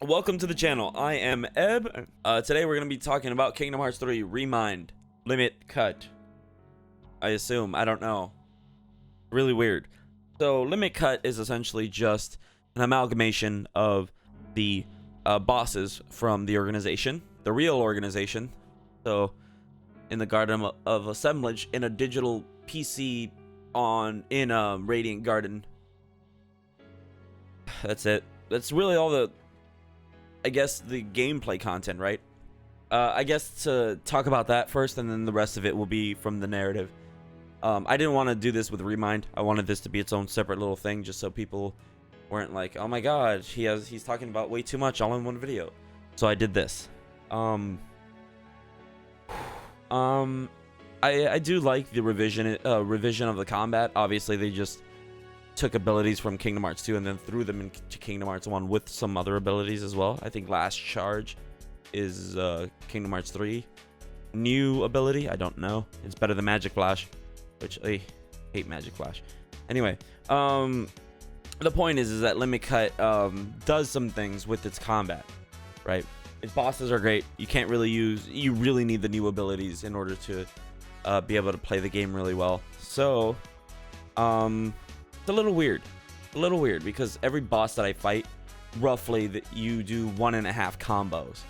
Welcome to the channel. I am Eb. Today we're going to be talking about Kingdom Hearts 3 Remind Limit Cut. I assume. I don't know. Really weird. So Limit Cut is essentially just an amalgamation of the bosses from the organization, the real organization. So in the Garden of Assemblage, in a digital PC in a Radiant Garden. That's it. That's really all the, I guess, the gameplay content, right? I guess to talk about that first, and then the rest of it will be from the narrative. I didn't want to do this with Remind. I wanted this to be its own separate little thing, just so people weren't like, "Oh my God, he's talking about way too much all in one video." So I did this. I do like the revision of the combat. Obviously, they just took abilities from Kingdom Hearts 2 and then threw them into Kingdom Hearts 1 with some other abilities as well. I think Last Charge is Kingdom Hearts 3 new ability. I don't know. It's better than Magic Flash, which I hate Magic Flash. Anyway, the point is that Limit Cut does some things with its combat, right? Its bosses are great. You really need the new abilities in order to be able to play the game really well. So, it's a little weird because every boss that I fight, roughly you do 1.5 combos.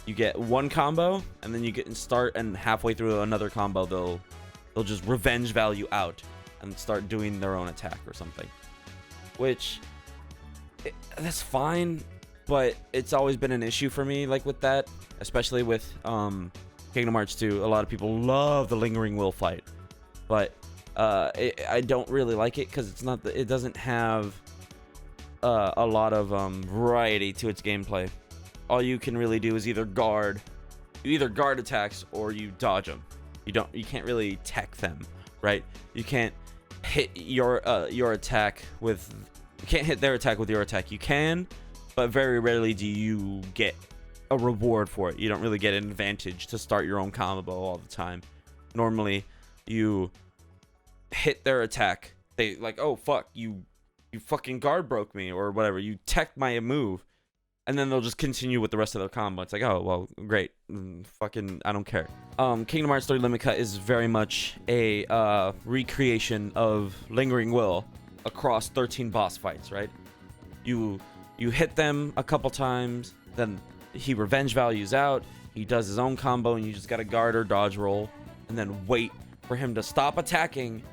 You get one combo, and then you get and start, and halfway through another combo, they'll just revenge value out and start doing their own attack or something. Which, that's fine, but it's always been an issue for me, like with that, especially with Kingdom Hearts 2. A lot of people love the Lingering Will fight, but I don't really like it because it doesn't have a lot of variety to its gameplay. All you can really do is either guard attacks or you dodge them. You can't really tech them, right? You can't hit your attack with, you can't hit their attack with your attack. You can, but very rarely do you get a reward for it. You don't really get an advantage to start your own combo all the time. Normally, you hit their attack, they like, oh fuck, you fucking guard broke me or whatever, you tech my move, and then they'll just continue with the rest of their combo. It's like, oh well, great, fucking I don't care. Kingdom Hearts 3 Limit Cut is very much a recreation of Lingering Will across 13 boss fights, right? You hit them a couple times, then he revenge values out, he does his own combo, and you just gotta guard or dodge roll and then wait for him to stop attacking,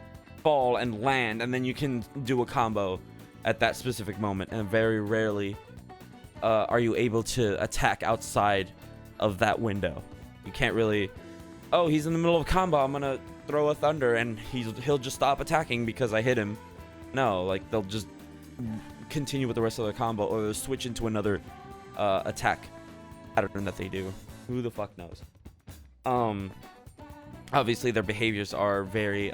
fall, and land, and then you can do a combo at that specific moment. And very rarely are you able to attack outside of that window. You can't really, oh, he's in the middle of a combo, I'm gonna throw a thunder and he'll just stop attacking because I hit him. No, like they'll just continue with the rest of their combo, or they'll switch into another attack pattern that they do. Who the fuck knows? Obviously their behaviors are very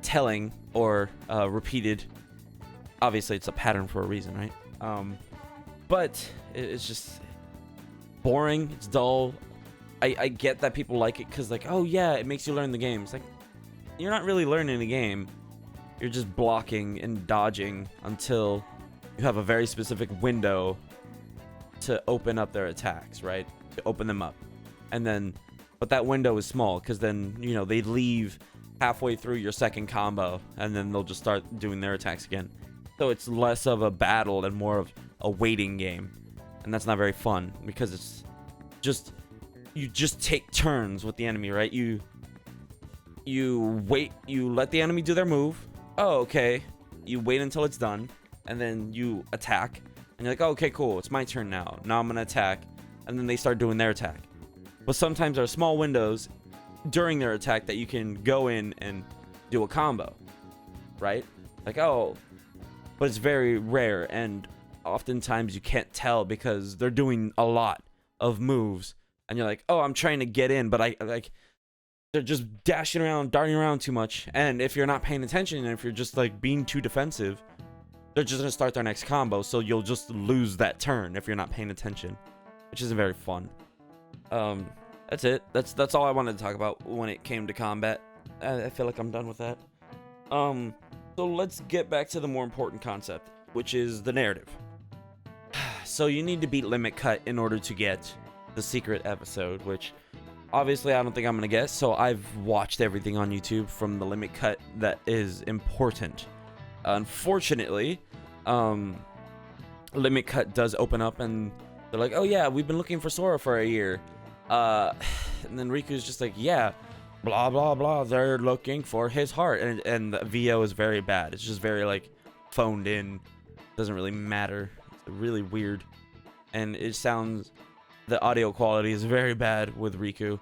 telling or repeated. Obviously it's a pattern for a reason, right? But it's just boring, it's dull. I get that people like it because, like, oh yeah, it makes you learn the game. It's like, you're not really learning the game, you're just blocking and dodging until you have a very specific window to open up their attacks, right? To open them up. And then, but that window is small because then, you know, they leave halfway through your second combo and then they'll just start doing their attacks again. So it's less of a battle and more of a waiting game. And that's not very fun because it's just, you just take turns with the enemy, right? You wait, you let the enemy do their move. Oh, okay. You wait until it's done and then you attack. And you're like, oh, okay, cool. It's my turn now. Now I'm going to attack. And then they start doing their attack. But sometimes there are small windows during their attack that you can go in and do a combo, right? Like, oh, but it's very rare, and oftentimes you can't tell because they're doing a lot of moves, and you're like, oh, I'm trying to get in, but they're just dashing around, darting around too much, and if you're not paying attention, and if you're just like being too defensive, they're just gonna start their next combo, so you'll just lose that turn if you're not paying attention, which isn't very fun. That's it. That's all I wanted to talk about when it came to combat. I feel like I'm done with that. So let's get back to the more important concept, which is the narrative. So you need to beat Limit Cut in order to get the secret episode, which obviously I don't think I'm gonna get. So I've watched everything on YouTube from the Limit Cut that is important. Unfortunately, Limit Cut does open up and they're like, oh yeah, we've been looking for Sora for a year. And then Riku's just like, yeah, blah blah blah, they're looking for his heart, and the VO is very bad. It's just very like phoned in, doesn't really matter. It's really weird, and it sounds, the audio quality is very bad with Riku.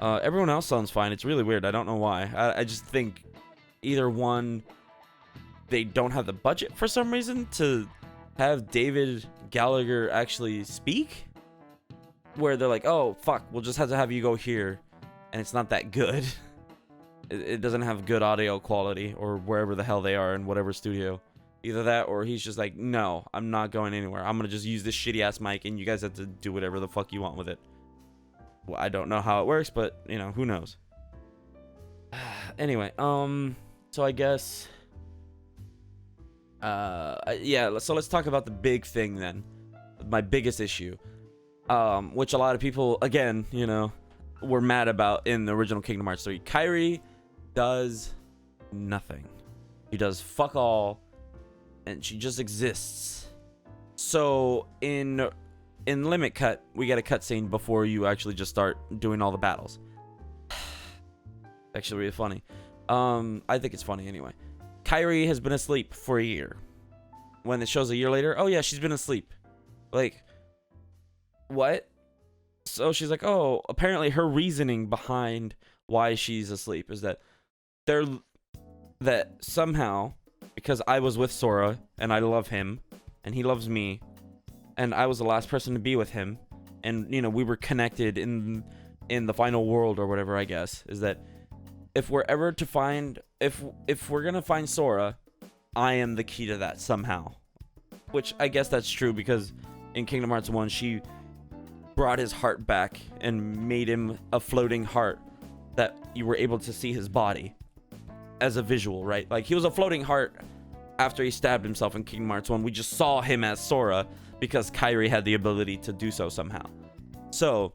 Everyone else sounds fine. It's really weird. I don't know why. I just think either one, they don't have the budget for some reason to have David Gallagher actually speak, where they're like, oh fuck, we'll just have to have you go here, and it's not that good. It doesn't have good audio quality, or wherever the hell they are in whatever studio. Either that, or he's just like, no, I'm not going anywhere. I'm gonna just use this shitty ass mic, and you guys have to do whatever the fuck you want with it. Well, I don't know how it works, but you know, who knows. Anyway, so I guess, yeah, so let's talk about the big thing then. My biggest issue, which a lot of people, again, you know, were mad about in the original Kingdom Hearts 3. Kairi does nothing. He does fuck all, and she just exists. So in Limit Cut, we get a cutscene before you actually just start doing all the battles. Actually really funny. I think it's funny anyway. Kairi has been asleep for a year. When it shows a year later, oh yeah, she's been asleep. Like, what? So she's like, oh, apparently her reasoning behind why she's asleep is that somehow, because I was with Sora and I love him and he loves me, and I was the last person to be with him, and you know, we were connected in the final world or whatever, I guess, is that if we're ever to find, if we're gonna find Sora, I am the key to that somehow. Which I guess that's true, because in Kingdom Hearts 1 she brought his heart back and made him a floating heart that you were able to see his body as a visual, right? Like, he was a floating heart after he stabbed himself in Kingdom Hearts 1. We just saw him as Sora because Kairi had the ability to do so somehow. So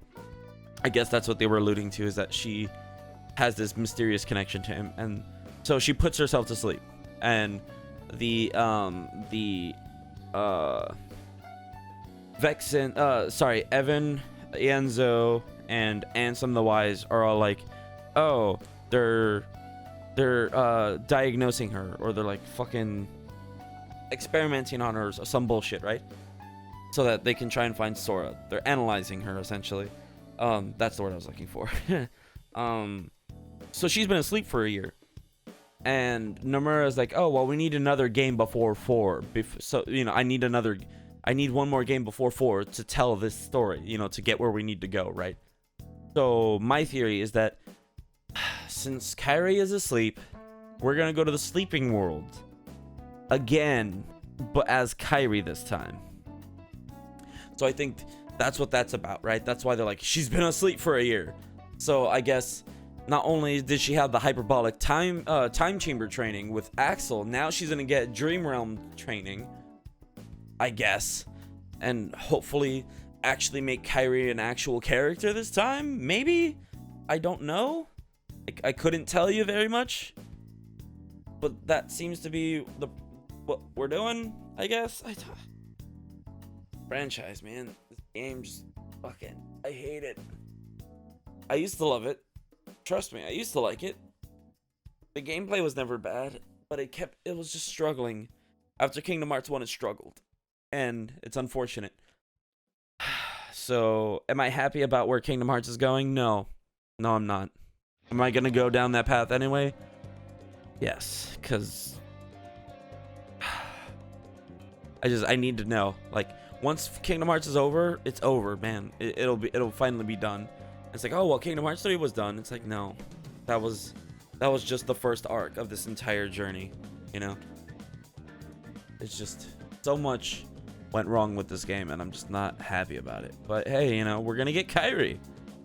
I guess that's what they were alluding to, is that she has this mysterious connection to him, and so she puts herself to sleep, and Evan, Enzo, and Ansem the Wise are all like, oh, they're diagnosing her, or they're like fucking experimenting on her or some bullshit, right? So that they can try and find Sora. They're analyzing her, essentially. That's the word I was looking for. So she's been asleep for a year, and Nomura's like, oh well, we need another game before 4. So you know, I need one more game before 4 to tell this story, you know, to get where we need to go, right? So my theory is that since Kairi is asleep, we're gonna go to the sleeping world again, but as Kairi this time. So I think that's what that's about, right? That's why they're like, she's been asleep for a year. So I guess not only did she have the hyperbolic time chamber training with Axel, now she's gonna get Dream Realm training, I guess, and hopefully actually make Kairi an actual character this time. Maybe, I don't know. I couldn't tell you very much, but that seems to be what we're doing, I guess. Franchise, man, this game just fucking, I hate it. I used to love it. Trust me, I used to like it. The gameplay was never bad, but it was just struggling. After Kingdom Hearts 1, it struggled, and it's unfortunate. So, am I happy about where Kingdom Hearts is going? No, I'm not. Am I gonna go down that path anyway? Yes, because I need to know. Like, once Kingdom Hearts is over, it's over, man. It'll finally be done. It's like, oh well, Kingdom Hearts 3 was done. It's like, no, that was just the first arc of this entire journey, you know. It's just so much went wrong with this game, and I'm just not happy about it. But hey, you know, we're gonna get Kairi.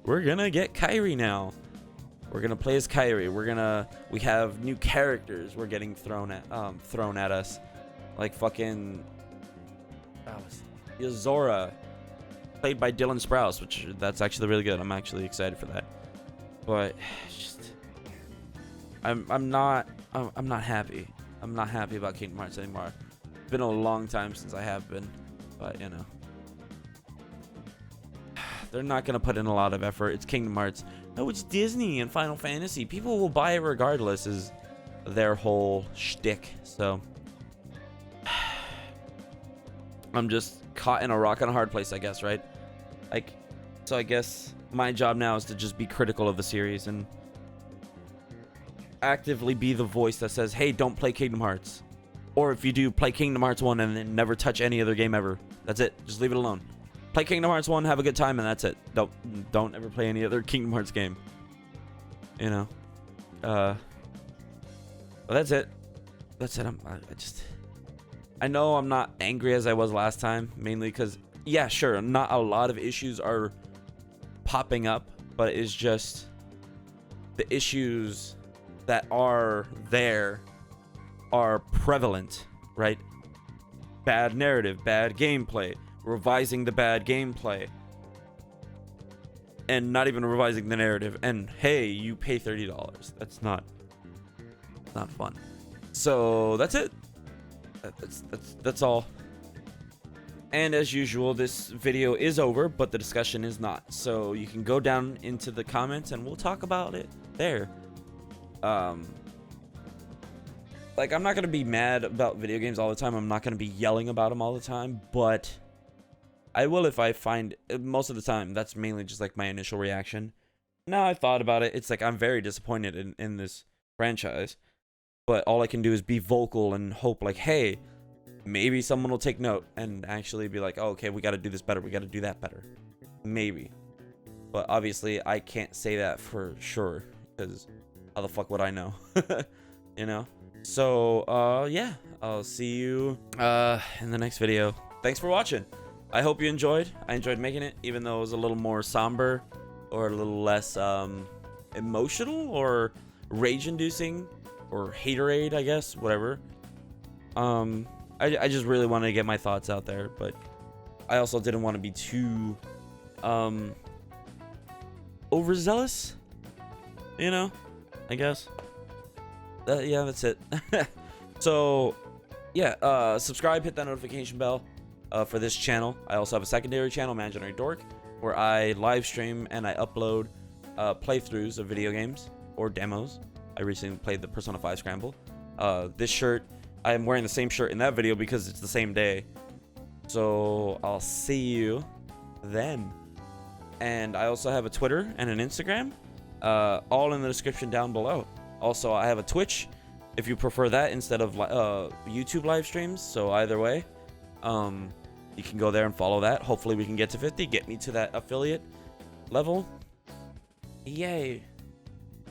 We're gonna get Kairi now. We're gonna play as Kairi. We have new characters we're getting thrown at us, like fucking Yozora, played by Dylan Sprouse, which that's actually really good. I'm actually excited for that. But just, I'm not happy. I'm not happy about Kingdom Hearts anymore. It's been a long time since I have been, but you know, they're not gonna put in a lot of effort. It's Kingdom Hearts. No, it's Disney and Final Fantasy. People will buy it regardless. Is their whole shtick. So I'm just caught in a rock and a hard place, I guess, right? Like, so I guess my job now is to just be critical of the series and actively be the voice that says, hey, don't play Kingdom Hearts. Or if you do, play Kingdom Hearts 1 and then never touch any other game ever. That's it. Just leave it alone. Play Kingdom Hearts 1, have a good time, and that's it. Don't ever play any other Kingdom Hearts game. You know? But that's it. That's it. I know I'm not angry as I was last time, mainly because, yeah, sure, not a lot of issues are popping up, but it's just the issues that are there are prevalent, right? Bad narrative, bad gameplay, revising the bad gameplay, and not even revising the narrative. And hey, you pay $30. That's not fun. So that's it. That's all. And as usual, this video is over, but the discussion is not. So you can go down into the comments and we'll talk about it there. Like, I'm not gonna be mad about video games all the time. I'm not gonna be yelling about them all the time, but I will if I find, most of the time, that's mainly just like my initial reaction. Now I thought about it, it's like I'm very disappointed in this franchise, but all I can do is be vocal and hope like, hey, maybe someone will take note and actually be like, oh, okay, we got to do this better, we got to do that better, maybe. But obviously I can't say that for sure, because how the fuck would I know? You know? So yeah, I'll see you in the next video. Thanks for watching. I hope you enjoyed. I enjoyed making it, even though it was a little more somber or a little less emotional or rage-inducing or haterade, I guess, whatever. I just really wanted to get my thoughts out there, but I also didn't want to be too overzealous, you know, I guess. Yeah, that's it. So yeah, subscribe, hit that notification bell for this channel. I also have a secondary channel, Imaginary Dork, where I live stream and I upload playthroughs of video games or demos. I recently played the Persona 5 Scramble. This shirt, I am wearing the same shirt in that video because it's the same day. So I'll see you then. And I also have a Twitter and an Instagram, all in the description down below. Also, I have a Twitch if you prefer that instead of YouTube live streams. So either way, you can go there and follow that. Hopefully we can get to 50, get me to that affiliate level. Yay.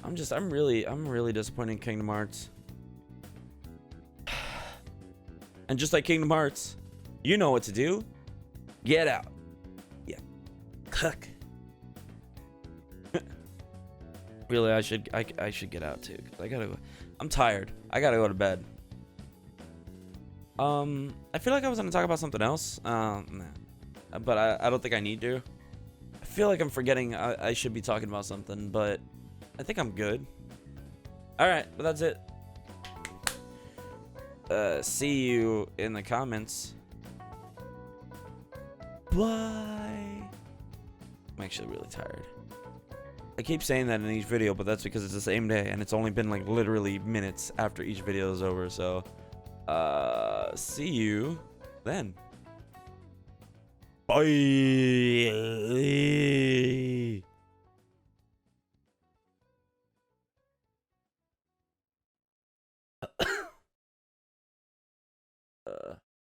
I'm really disappointed in Kingdom Hearts. And just like Kingdom Hearts, you know what to do. Get out. Yeah. Cook. Really, I should get out too. 'Cause I gotta go. I'm tired. I gotta go to bed. I feel like I was gonna talk about something else. Nah. But I don't think I need to. I feel like I'm forgetting I should be talking about something, but I think I'm good. Alright, but that's it. See you in the comments. Bye. I'm actually really tired. I keep saying that in each video, but that's because it's the same day and it's only been like literally minutes after each video is over. So see you then. Bye.